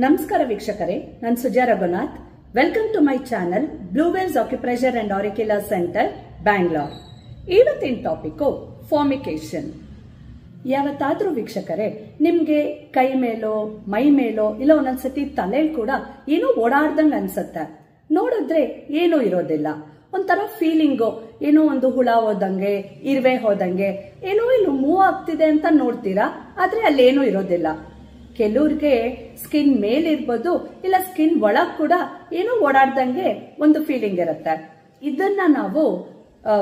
ನಮಸ್ಕಾರ ವೀಕ್ಷಕರೇ, ನಾನು Suja Raghunath. Welcome to my channel Blue Waves acupressure and auricular centre, Bangalore. ಇವತ್ತಿನ ಟಾಪಿಕ್ ಫಾರ್ಮಿಕೇಶನ್. ಯಾವತ್ತಾದ್ರೂ ವೀಕ್ಷಕರೇ ನಿಮ್ಗೆ ಕೈ ಮೇಲೋ ಮೈ ಮೇಲೋ ಇಲ್ಲ ಒಂದೊಂದ್ಸತಿ ತಲೆಯಲ್ಲಿ ಕೂಡ ಏನೋ ಓಡಾಡ್ದಂಗ ಅನ್ಸತ್ತೆ. ನೋಡಿದ್ರೆ ಏನೂ ಇರೋದಿಲ್ಲ, ಒಂಥರ ಫೀಲಿಂಗು, ಏನೋ ಒಂದು ಹುಳ ಹೋದಂಗೆ, ಇರುವೆ ಹೋದಂಗೆ, ಏನೋ ಇಲ್ಲಿ ಮೂವ್ ಆಗ್ತಿದೆ ಅಂತ ನೋಡ್ತೀರಾ, ಆದ್ರೆ ಅಲ್ಲೇನೂ ಇರೋದಿಲ್ಲ. ಕೆಲವ್ರಿಗೆ ಸ್ಕಿನ್ ಮೇಲಿರ್ಬೋದು ಇಲ್ಲ ಸ್ಕಿನ್ ಒಳಗ್ ಕೂಡ ಏನೋ ಓಡಾಡ್ದಂಗೆ ಒಂದು ಫೀಲಿಂಗ್ ಇರುತ್ತೆ. ಇದನ್ನ ನಾವು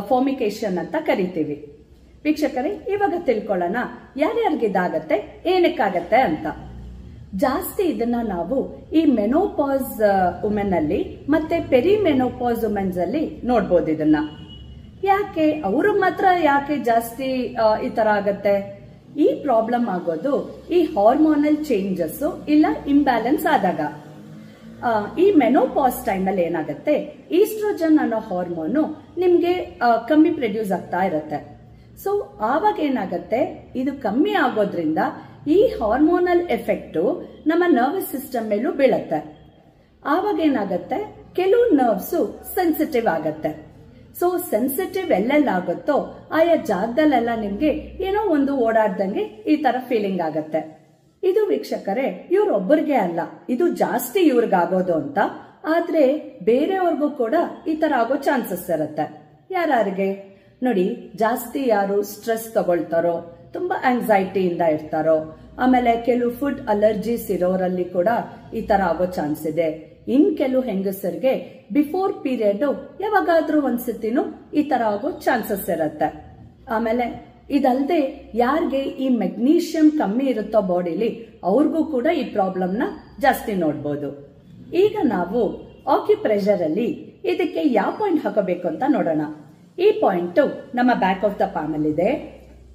ಫಾರ್ಮಿಕೇಶನ್ ಅಂತ ಕರಿತೀವಿ. ವೀಕ್ಷಕರೇ, ಇವಾಗ ತಿಳ್ಕೊಳ್ಳೋಣ ಯಾರ್ಯಾರಿಗೆ ಇದಾಗತ್ತೆ, ಏನಕ್ಕಾಗತ್ತೆ ಅಂತ. ಜಾಸ್ತಿ ಇದನ್ನ ನಾವು ಈ ಮೆನೋಪಾಸ್ ವುಮೆನ್ ಅಲ್ಲಿ ಮತ್ತೆ ಪೆರಿಮೆನೋಪಾಸ್ ವುಮೆನ್ಸ್ ಅಲ್ಲಿ ನೋಡ್ಬೋದು. ಇದನ್ನ ಯಾಕೆ ಅವ್ರಿಗೆ ಮಾತ್ರ ಯಾಕೆ ಜಾಸ್ತಿ ಈ ತರ ಆಗತ್ತೆ? ಈ ಪ್ರಾಬ್ಲಮ್ ಆಗೋದು ಈ ಹಾರ್ಮೋನಲ್ ಚೇಂಜಸ್ ಇಲ್ಲ ಇಂಬ್ಯಾಲೆನ್ಸ್ ಆದಾಗ. ಈ ಮೆನೋಪಾಸ್ ಟೈಮ್ ಅಲ್ಲಿ ಏನಾಗುತ್ತೆ, ಈಸ್ಟ್ರೋಜನ್ ಅನ್ನೋ ಹಾರ್ಮೋನು ನಿಮ್ಗೆ ಕಮ್ಮಿ ಪ್ರೊಡ್ಯೂಸ್ ಆಗ್ತಾ ಇರುತ್ತೆ. ಸೊ ಆವಾಗ ಏನಾಗತ್ತೆ, ಇದು ಕಮ್ಮಿ ಆಗೋದ್ರಿಂದ ಈ ಹಾರ್ಮೋನಲ್ ಎಫೆಕ್ಟ್ ನಮ್ಮ ನರ್ವಸ್ ಸಿಸ್ಟಮ್ ಮೇಲೂ ಬೀಳತ್ತೆ. ಆವಾಗ ಏನಾಗತ್ತೆ, ಕೆಲವು ನರ್ವ್ಸ್ ಸೆನ್ಸಿಟಿವ್ ಆಗತ್ತೆ. ಸೊ ಸೆನ್ಸಿಟಿವ್ ಎಲ್ಲೆಲ್ಲಾಗುತ್ತೋ ಆಯಾ ಜಾಗದಲ್ಲೆಲ್ಲ ನಿಮ್ಗೆ ಏನೋ ಒಂದು ಓಡಾಡ್ದಂಗೆ ಈ ತರ ಫೀಲಿಂಗ್ ಆಗತ್ತೆ. ಇದು ವೀಕ್ಷಕರೇ ಇವ್ರೊಬ್ಬರಿಗೆ ಅಲ್ಲ, ಇದು ಜಾಸ್ತಿ ಇವ್ರಿಗಾಗೋದು ಅಂತ. ಆದ್ರೆ ಬೇರೆಯವ್ರಿಗೂ ಕೂಡ ಈ ತರ ಆಗೋ ಚಾನ್ಸಸ್ ಇರುತ್ತೆ. ಯಾರಿಗೆ ನೋಡಿ, ಜಾಸ್ತಿ ಯಾರು ಸ್ಟ್ರೆಸ್ ತಗೊಳ್ತಾರೋ, ತುಂಬಾ ಆಂಗ್ಸೈಟಿಯಿಂದ ಇರ್ತಾರೋ, ಆಮೇಲೆ ಕೆಲವು ಫುಡ್ ಅಲರ್ಜೀಸ್ ಇರೋರಲ್ಲಿ ಕೂಡ ಈ ತರ ಆಗೋ ಚಾನ್ಸ್ ಇದೆ. ಇನ್ ಕೆಲವು ಹೆಂಗಸರಿಗೆ ಬಿಫೋರ್ ಪೀರಿಯಡ್ ಯಾವಾಗಾದ್ರೂ ಒಂದ್ಸತಿನೂ ಈ ತರ ಆಗೋ ಚಾನ್ಸಸ್ ಇರುತ್ತೆ. ಆಮೇಲೆ ಇದಲ್ದೆ ಯಾರಿಗೆ ಈ ಮೆಗ್ನೀಷಿಯಂ ಕಮ್ಮಿ ಇರುತ್ತೋ ಬಾಡಿಲಿ, ಅವ್ರಿಗೂ ಕೂಡ ಈ ಪ್ರಾಬ್ಲಮ್ ನ ಜಾಸ್ತಿ ನೋಡ್ಬೋದು. ಈಗ ನಾವು ಆಕ್ಯುಪ್ರೆಷರ್ ಅಲ್ಲಿ ಇದಕ್ಕೆ ಯಾವ ಪಾಯಿಂಟ್ ಹಾಕೋಬೇಕು ಅಂತ ನೋಡೋಣ. ಈ ಪಾಯಿಂಟ್ ನಮ್ಮ ಬ್ಯಾಕ್ ಆಫ್ ದ ಪಾಮ್ ಅಲ್ಲಿ ಇದೆ,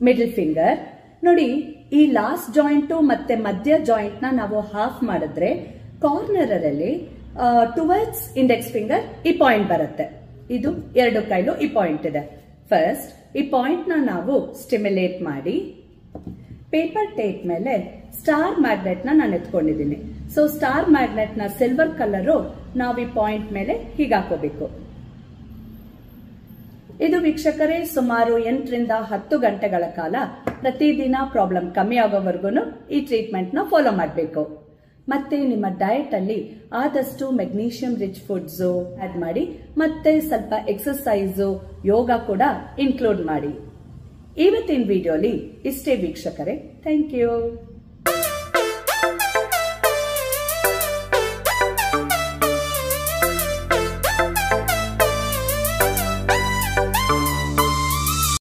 ಮಿಡಲ್ ಫಿಂಗರ್. ನೋಡಿ, ಈ ಲಾಸ್ಟ್ ಜಾಯಿಂಟ್ ಮತ್ತೆ ಮಧ್ಯ ಜಾಯಿಂಟ್ ನ ನಾವು ಹಾಫ್ ಮಾಡಿದ್ರೆ ಕಾರ್ನರ್ ಅಲ್ಲಿ ಟುವರ್ಡ್ಸ್ ಇಂಡೆಕ್ಸ್ ಫಿಂಗರ್ ಈ ಪಾಯಿಂಟ್ ಬರುತ್ತೆ. ಇದು ಎರಡು ಕೈಲೂ ಈ ಪಾಯಿಂಟ್ ಇದೆ. ಫಸ್ಟ್ ಈ ಪಾಯಿಂಟ್ ನ ನಾವು ಸ್ಟಿಮ್ಯುಲೇಟ್ ಮಾಡಿ ಪೇಪರ್ ಟೇಪ್ ಮೇಲೆ ಸ್ಟಾರ್ ಮ್ಯಾಗ್ನೆಟ್ ನ ನಾನು ಎತ್ಕೊಂಡಿದ್ದೀನಿ. ಸೊ ಸ್ಟಾರ್ ಮ್ಯಾಗ್ನೆಟ್ ನ ಸಿಲ್ವರ್ ಕಲರ್ ನಾವು ಈ ಪಾಯಿಂಟ್ ಮೇಲೆ ಹೀಗೆ ಹಾಕೋಬೇಕು. ಇದು ವೀಕ್ಷಕರೇ ಸುಮಾರು 8 ರಿಂದ 10 ಗಂಟೆಗಳ ಕಾಲ ಪ್ರತಿದಿನ ಪ್ರಾಬ್ಲಮ್ ಕಮ್ಮಿ ಆಗೋವರೆಗೂ ಈ ಟ್ರೀಟ್ಮೆಂಟ್ ನ ಫಾಲೋ ಮಾಡಬೇಕು. ಮತ್ತೆ ನಿಮ್ಮ ಡಯಟ್ ಅಲ್ಲಿ ಆದಷ್ಟು ಮೆಗ್ನೀಷಿಯಂ ರಿಚ್ ಫುಡ್ಸ್ ಆಡ್ ಮಾಡಿ, ಮತ್ತೆ ಸ್ವಲ್ಪ ಎಕ್ಸರ್ಸೈಸ್, ಯೋಗ ಕೂಡ ಇನ್ಕ್ಲೂಡ್ ಮಾಡಿ. ಇವತ್ತಿನ ವಿಡಿಯೋಲಿ ಇಷ್ಟೇ ವೀಕ್ಷಕರೇ. Thank you.